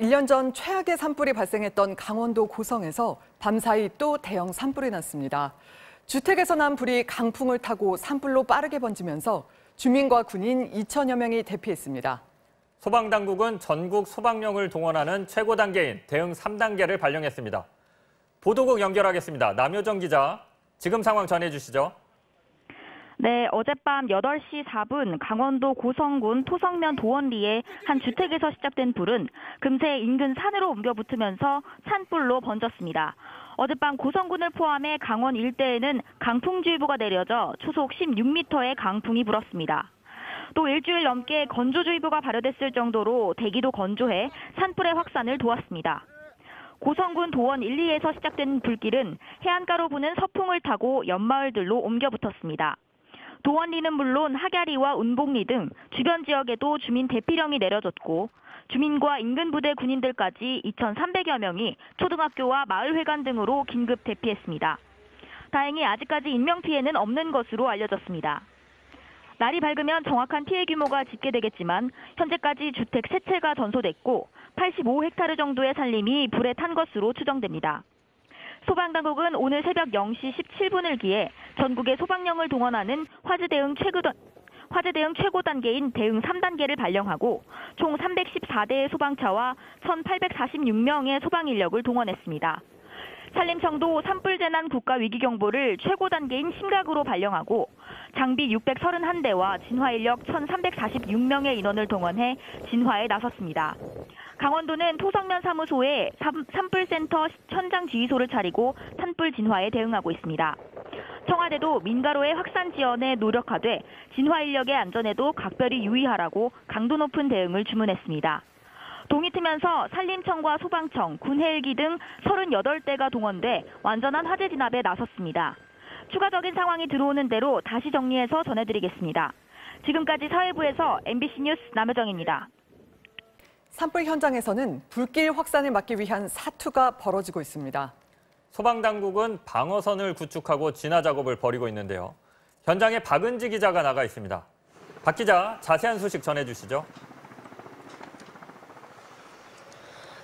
1년 전 최악의 산불이 발생했던 강원도 고성에서 밤사이 또 대형 산불이 났습니다. 주택에서 난 불이 강풍을 타고 산불로 빠르게 번지면서 주민과 군인 2천여 명이 대피했습니다. 소방당국은 전국 소방령을 동원하는 최고 단계인 대응 3단계를 발령했습니다. 보도국 연결하겠습니다. 남효정 기자, 지금 상황 전해주시죠. 네, 어젯밤 8시 4분 강원도 고성군 토성면 도원리의 한 주택에서 시작된 불은 금세 인근 산으로 옮겨 붙으면서 산불로 번졌습니다. 어젯밤 고성군을 포함해 강원 일대에는 강풍주의보가 내려져 초속 16m의 강풍이 불었습니다. 또 일주일 넘게 건조주의보가 발효됐을 정도로 대기도 건조해 산불의 확산을 도왔습니다. 고성군 도원 1, 2에서 시작된 불길은 해안가로 부는 서풍을 타고 옆마을들로 옮겨 붙었습니다. 도원리는 물론 하갸리와 운봉리 등 주변 지역에도 주민 대피령이 내려졌고 주민과 인근 부대 군인들까지 2,300여 명이 초등학교와 마을회관 등으로 긴급 대피했습니다. 다행히 아직까지 인명피해는 없는 것으로 알려졌습니다. 날이 밝으면 정확한 피해 규모가 집계되겠지만 현재까지 주택 3채가 전소됐고 85헥타르 정도의 산림이 불에 탄 것으로 추정됩니다. 소방당국은 오늘 새벽 0시 17분을 기해 전국의 소방령을 동원하는 화재 대응 최고 단계인 대응 3단계를 발령하고 총 314대의 소방차와 1,846명의 소방 인력을 동원했습니다. 산림청도 산불재난 국가위기경보를 최고 단계인 심각으로 발령하고 장비 631대와 진화 인력 1,346명의 인원을 동원해 진화에 나섰습니다. 강원도는 토성면 사무소에 산불센터 현장 지휘소를 차리고 산불 진화에 대응하고 있습니다. 청와대도 민가로의 확산 지연에 노력하되 진화 인력의 안전에도 각별히 유의하라고 강도 높은 대응을 주문했습니다. 동이 트면서 산림청과 소방청, 군 헬기 등 38대가 동원돼 완전한 화재 진압에 나섰습니다. 추가적인 상황이 들어오는 대로 다시 정리해서 전해드리겠습니다. 지금까지 사회부에서 MBC 뉴스 남효정입니다. 산불 현장에서는 불길 확산을 막기 위한 사투가 벌어지고 있습니다. 소방당국은 방어선을 구축하고 진화 작업을 벌이고 있는데요. 현장에 박은지 기자가 나가 있습니다. 박 기자, 자세한 소식 전해주시죠.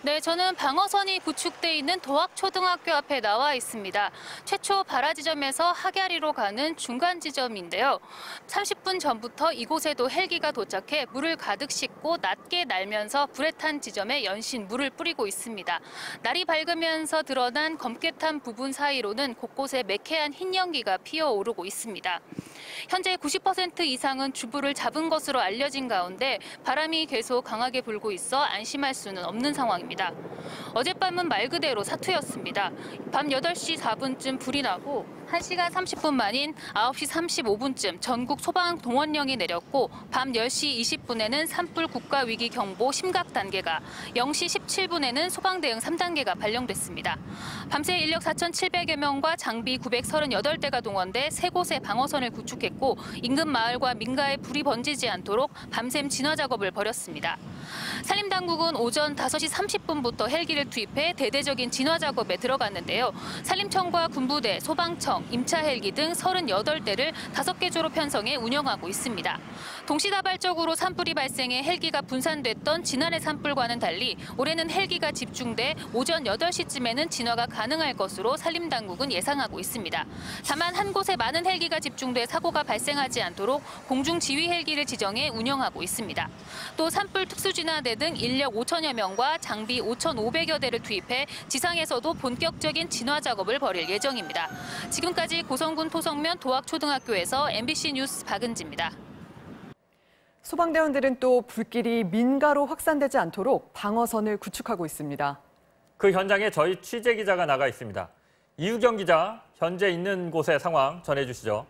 네, 저는 방어선이 구축돼 있는 도학초등학교 앞에 나와 있습니다. 최초 발화 지점에서 하갸리로 가는 중간 지점인데요. 30분 전부터 이곳에도 헬기가 도착해 물을 가득 싣고 낮게 날면서 불에 탄 지점에 연신 물을 뿌리고 있습니다. 날이 밝으면서 드러난 검게 탄 부분 사이로는 곳곳에 매캐한 흰 연기가 피어오르고 있습니다. 현재 90% 이상은 주불을 잡은 것으로 알려진 가운데 바람이 계속 강하게 불고 있어 안심할 수는 없는 상황입니다. 어젯밤은 말 그대로 사투였습니다. 밤 8시 4분쯤 불이 나고 1시간 30분 만인 9시 35분쯤 전국 소방 동원령이 내렸고 밤 10시 20분에는 산불 국가위기 경보 심각 단계가, 0시 17분에는 소방 대응 3단계가 발령됐습니다. 밤새 인력 4,700여 명과 장비 938대가 동원돼 3곳의 방어선을 구축했고 인근 마을과 민가에 불이 번지지 않도록 밤샘 진화 작업을 벌였습니다. 산림당국은 오전 5시 30분부터 헬기를 투입해 대대적인 진화 작업에 들어갔는데요. 산림청과 군부대, 소방청, 임차 헬기 등 38대를 5개 조로 편성해 운영하고 있습니다. 동시다발적으로 산불이 발생해 헬기가 분산됐던 지난해 산불과는 달리 올해는 헬기가 집중돼 오전 8시쯤에는 진화가 가능할 것으로 산림당국은 예상하고 있습니다. 다만 한 곳에 많은 헬기가 집중돼 사고가 발생하지 않도록 공중지휘 헬기를 지정해 운영하고 있습니다. 또 산불 특수진화대 등 인력 5천여 명과 장비 5,500여 대를 투입해 지상에서도 본격적인 진화 작업을 벌일 예정입니다. 지금까지 고성군 토성면 도학초등학교에서 MBC 뉴스 박은지입니다. 소방대원들은 또 불길이 민가로 확산되지 않도록 방어선을 구축하고 있습니다. 그 현장에 저희 취재 기자가 나가 있습니다. 이유경 기자, 현재 있는 곳의 상황 전해주시죠.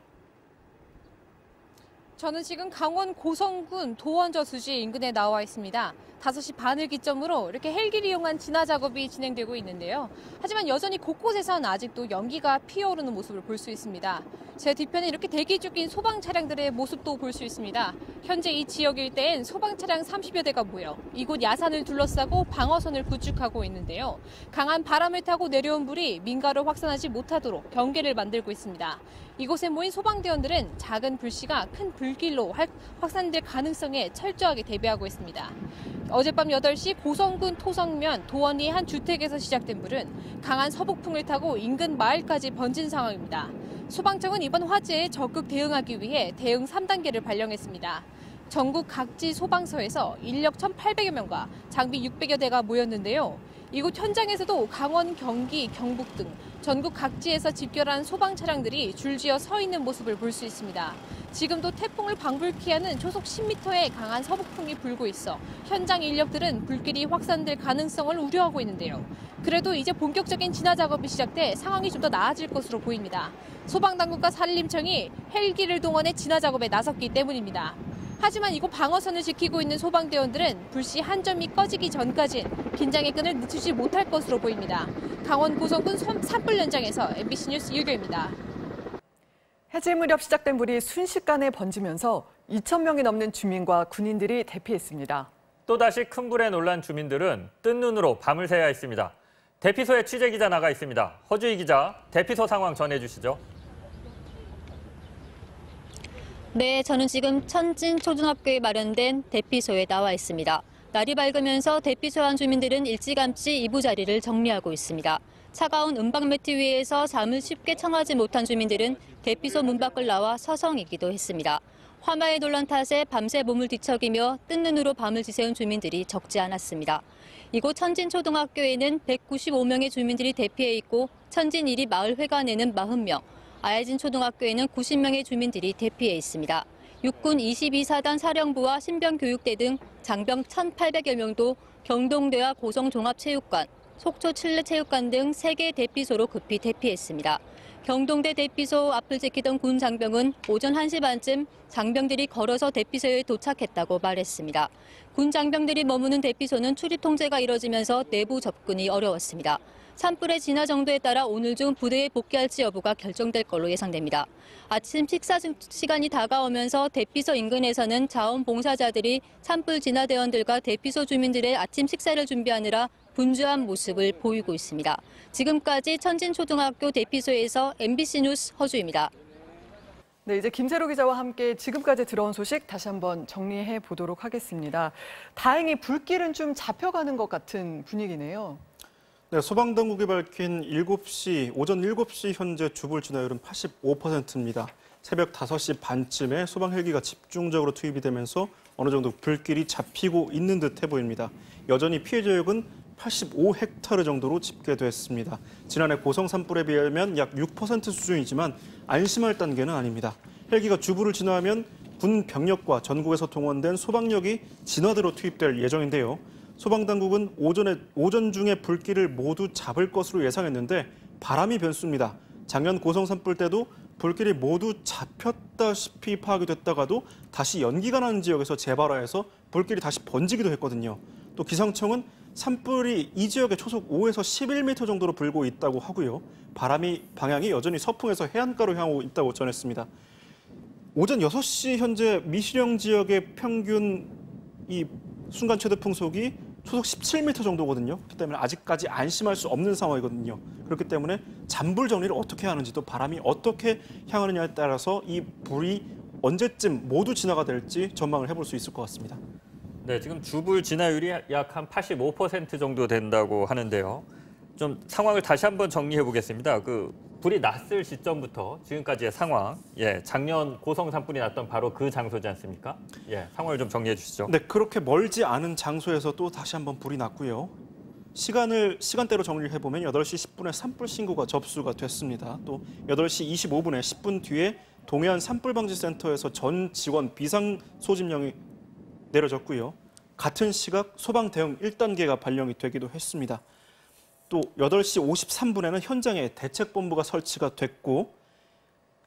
저는 지금 강원 고성군 도원저수지 인근에 나와 있습니다. 5시 반을 기점으로 이렇게 헬기를 이용한 진화 작업이 진행되고 있는데요. 하지만 여전히 곳곳에선 아직도 연기가 피어오르는 모습을 볼 수 있습니다. 제 뒤편에 이렇게 대기 중인 소방 차량들의 모습도 볼 수 있습니다. 현재 이 지역 일대엔 소방 차량 30여 대가 모여 이곳 야산을 둘러싸고 방어선을 구축하고 있는데요. 강한 바람을 타고 내려온 불이 민가로 확산하지 못하도록 경계를 만들고 있습니다. 이곳에 모인 소방대원들은 작은 불씨가 큰 불길로 확산될 가능성에 철저하게 대비하고 있습니다. 어젯밤 8시 고성군 토성면 도원리 한 주택에서 시작된 불은 강한 서북풍을 타고 인근 마을까지 번진 상황입니다. 소방청은 이번 화재에 적극 대응하기 위해 대응 3단계를 발령했습니다. 전국 각지 소방서에서 인력 1,800여 명과 장비 600여 대가 모였는데요. 이곳 현장에서도 강원, 경기, 경북 등 전국 각지에서 집결한 소방 차량들이 줄지어 서 있는 모습을 볼 수 있습니다. 지금도 태풍을 방불케 하는 초속 10m의 강한 서북풍이 불고 있어 현장 인력들은 불길이 확산될 가능성을 우려하고 있는데요. 그래도 이제 본격적인 진화 작업이 시작돼 상황이 좀 더 나아질 것으로 보입니다. 소방당국과 산림청이 헬기를 동원해 진화 작업에 나섰기 때문입니다. 하지만 이곳 방어선을 지키고 있는 소방대원들은 불씨 한 점이 꺼지기 전까진 긴장의 끈을 늦추지 못할 것으로 보입니다. 강원 고성군 산불 현장에서 MBC 뉴스 유교입니다. 해질 무렵 시작된 불이 순식간에 번지면서 2,000명이 넘는 주민과 군인들이 대피했습니다. 또다시 큰 불에 놀란 주민들은 뜬 눈으로 밤을 새야 했습니다. 대피소에 취재기자 나가 있습니다. 허주희 기자, 대피소 상황 전해주시죠. 네, 저는 지금 천진초등학교에 마련된 대피소에 나와 있습니다. 날이 밝으면서 대피소 안 주민들은 일찌감치 이부자리를 정리하고 있습니다. 차가운 은박 매트 위에서 잠을 쉽게 청하지 못한 주민들은 대피소 문 밖을 나와 서성이기도 했습니다. 화마에 놀란 탓에 밤새 몸을 뒤척이며 뜬 눈으로 밤을 지새운 주민들이 적지 않았습니다. 이곳 천진초등학교에는 195명의 주민들이 대피해 있고 천진 1위 마을회관에는 40명, 아야진 초등학교에는 90명의 주민들이 대피해 있습니다. 육군 22사단 사령부와 신병교육대 등 장병 1,800여 명도 경동대와 고성종합체육관, 속초 칠레체육관 등 3개 대피소로 급히 대피했습니다. 경동대 대피소 앞을 지키던 군 장병은 오전 1시 반쯤 장병들이 걸어서 대피소에 도착했다고 말했습니다. 군 장병들이 머무는 대피소는 출입 통제가 이뤄지면서 내부 접근이 어려웠습니다. 산불의 진화 정도에 따라 오늘 중 부대에 복귀할지 여부가 결정될 걸로 예상됩니다. 아침 식사 시간이 다가오면서 대피소 인근에서는 자원봉사자들이 산불 진화 대원들과 대피소 주민들의 아침 식사를 준비하느라 분주한 모습을 보이고 있습니다. 지금까지 천진초등학교 대피소에서 MBC 뉴스 허주입니다. 네, 이제 김세로 기자와 함께 지금까지 들어온 소식 다시 한번 정리해 보도록 하겠습니다. 다행히 불길은 좀 잡혀가는 것 같은 분위기네요. 네, 소방당국이 밝힌 오전 7시 현재 주불 진화율은 85%입니다. 새벽 5시 반쯤에 소방 헬기가 집중적으로 투입이 되면서 어느 정도 불길이 잡히고 있는 듯해 보입니다. 여전히 피해 지역은 85헥타르 정도로 집계됐습니다. 지난해 고성 산불에 비하면 약 6% 수준이지만 안심할 단계는 아닙니다. 헬기가 주불을 진화하면 군 병력과 전국에서 동원된 소방력이 진화대로 투입될 예정인데요. 소방당국은 오전 중에 불길을 모두 잡을 것으로 예상했는데 바람이 변수입니다. 작년 고성 산불 때도 불길이 모두 잡혔다시피 파악이 됐다가도 다시 연기가 나는 지역에서 재발화해서 불길이 다시 번지기도 했거든요. 또 기상청은 산불이 이 지역에 초속 5에서 11m 정도로 불고 있다고 하고요. 방향이 여전히 서풍에서 해안가로 향하고 있다고 전했습니다. 오전 6시 현재 미시령 지역의 평균 이 순간 최대 풍속이 초속 17m 정도거든요. 그렇기 때문에 아직까지 안심할 수 없는 상황이거든요. 그렇기 때문에 잔불 정리를 어떻게 하는지도 바람이 어떻게 향하느냐에 따라서 이 불이 언제쯤 모두 진화가 될지 전망을 해볼 수 있을 것 같습니다. 네, 지금 주불 진화율이 약 한 85% 정도 된다고 하는데요. 좀 상황을 다시 한번 정리해 보겠습니다. 불이 났을 시점부터 지금까지의 상황, 작년 고성 산불이 났던 바로 그 장소지 않습니까? 상황을 좀 정리해 주시죠. 네, 그렇게 멀지 않은 장소에서 또 다시 한번 불이 났고요. 시간대로 정리를 해보면 8시 10분에 산불 신고가 접수가 됐습니다. 또 8시 25분에 10분 뒤에 동해안 산불방지센터에서 전 직원 비상 소집령이 내려졌고요. 같은 시각 소방 대응 1단계가 발령이 되기도 했습니다. 또 8시 53분에는 현장에 대책본부가 설치가 됐고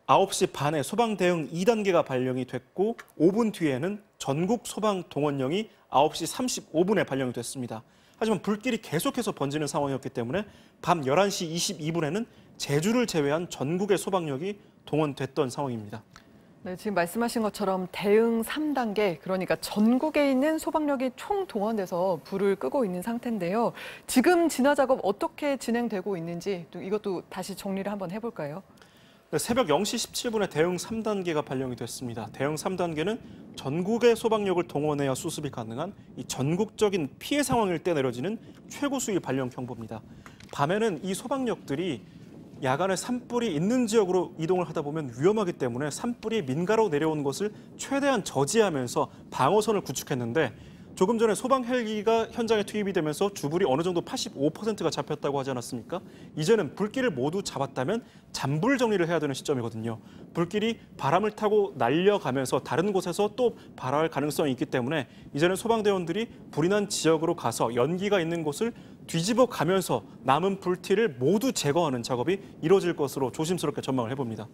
9시 반에 소방 대응 2단계가 발령이 됐고 5분 뒤에는 전국 소방 동원령이 9시 35분에 발령이 됐습니다. 하지만 불길이 계속해서 번지는 상황이었기 때문에 밤 11시 22분에는 제주를 제외한 전국의 소방력이 동원됐던 상황입니다. 네, 지금 말씀하신 것처럼 대응 3단계, 그러니까 전국에 있는 소방력이 총 동원돼서 불을 끄고 있는 상태인데요. 지금 진화 작업 어떻게 진행되고 있는지 또 이것도 다시 정리를 한번 해볼까요? 새벽 0시 17분에 대응 3단계가 발령이 됐습니다. 대응 3단계는 전국의 소방력을 동원해야 수습이 가능한 이 전국적인 피해 상황일 때 내려지는 최고 수위 발령 경보입니다. 밤에는 이 소방력들이 야간에 산불이 있는 지역으로 이동을 하다 보면 위험하기 때문에 산불이 민가로 내려온 것을 최대한 저지하면서 방어선을 구축했는데 조금 전에 소방 헬기가 현장에 투입이 되면서 주불이 어느 정도 85%가 잡혔다고 하지 않았습니까? 이제는 불길을 모두 잡았다면 잔불 정리를 해야 되는 시점이거든요. 불길이 바람을 타고 날려가면서 다른 곳에서 또 발화할 가능성이 있기 때문에 이제는 소방대원들이 불이 난 지역으로 가서 연기가 있는 곳을 뒤집어 가면서 남은 불티를 모두 제거하는 작업이 이루어질 것으로 조심스럽게 전망을 해봅니다.